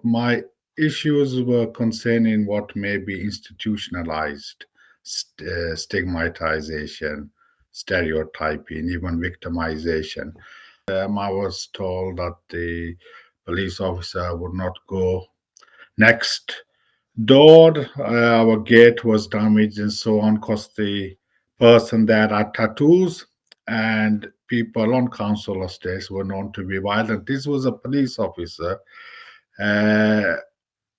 but my issues were concerning what may be institutionalized stigmatization, stereotyping, even victimization. I was told that the police officer would not go next door. Our gate was damaged and so on because the person there had tattoos, and people on council estates were known to be violent. This was a police officer uh,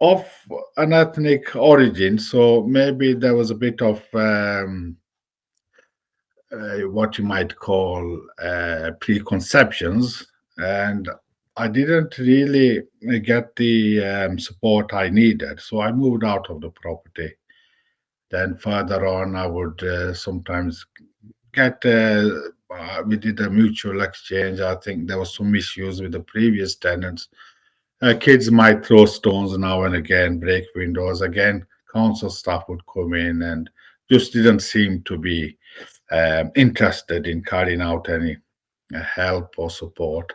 of an ethnic origin, so maybe there was a bit of what you might call preconceptions, and I didn't really get the support I needed, so I moved out of the property. Then further on, I would sometimes get. We did a mutual exchange. I think there was some issues with the previous tenants. Kids might throw stones now and again, break windows. Again, council staff would come in and just didn't seem to be interested in carrying out any help or support.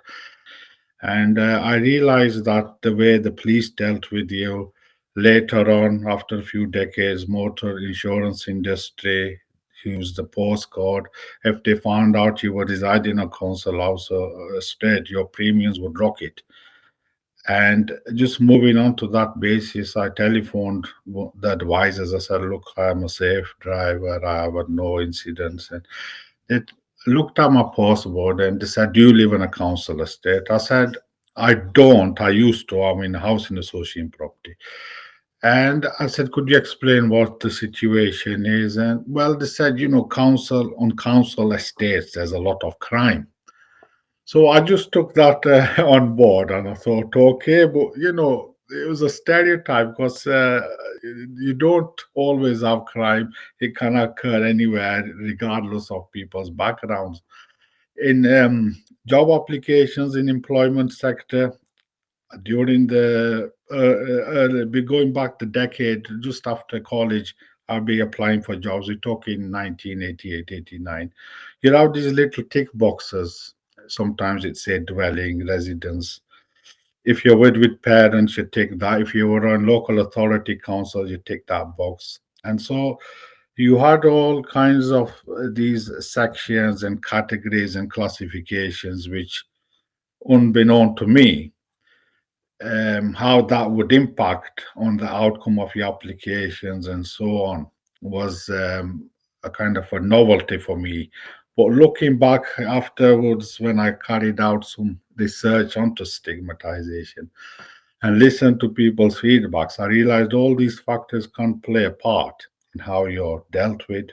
And I realized that the way the police dealt with you later on, after a few decades, motor insurance industry used the postcode. If they found out you were residing in a council house or estate, your premiums would rocket. And just moving on to that basis, I telephoned the advisors. I said, "Look, I'm a safe driver. I have no incidents." And they looked at my passport and they said, "Do you live in a council estate?" I said, "I don't. I used to. I'm in a housing association property." And I said, "Could you explain what the situation is?" And well, they said, council estates, there's a lot of crime. So I just took that on board and I thought, okay, but it was a stereotype because you don't always have crime. It can occur anywhere, regardless of people's backgrounds. In job applications in employment sector, during the be going back the decade, just after college, I'll be applying for jobs. We talk in 1988, 89. You have these little tick boxes. Sometimes it said dwelling, residence. If you're with parents, you take that. If you were on local authority council, you take that box. And so you had all kinds of these sections and categories and classifications, which, unbeknown to me, how that would impact on the outcome of your applications and so on was a kind of a novelty for me. But looking back afterwards, when I carried out some research onto stigmatization and listened to people's feedbacks, I realized all these factors can play a part in how you're dealt with,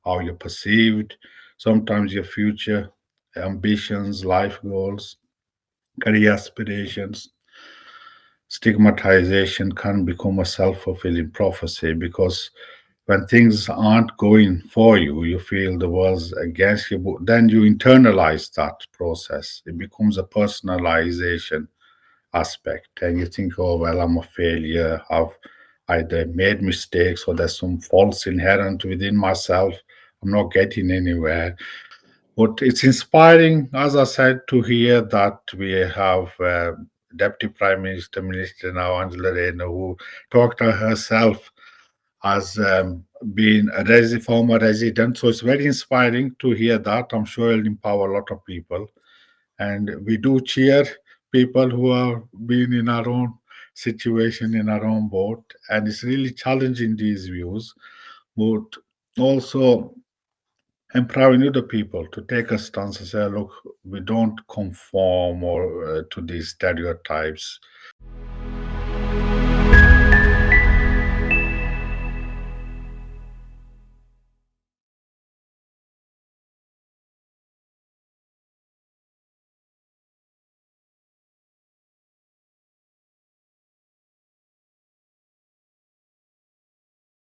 how you're perceived, sometimes your future ambitions, life goals, career aspirations. Stigmatization can become a self-fulfilling prophecy because when things aren't going for you, you feel the world's against you, but then you internalize that process. It becomes a personalization aspect, and you think, oh, well, I'm a failure. I've either made mistakes or there's some faults inherent within myself. I'm not getting anywhere. But it's inspiring, as I said, to hear that we have Deputy Prime Minister, Minister now, Angela Rayner, who talked to herself as being a former resident. So it's very inspiring to hear that. I'm sure it'll empower a lot of people. And we do cheer people who have been in our own situation, in our own boat. And it's really challenging these views, but also empowering other people to take a stance and say, look, we don't conform or to these stereotypes.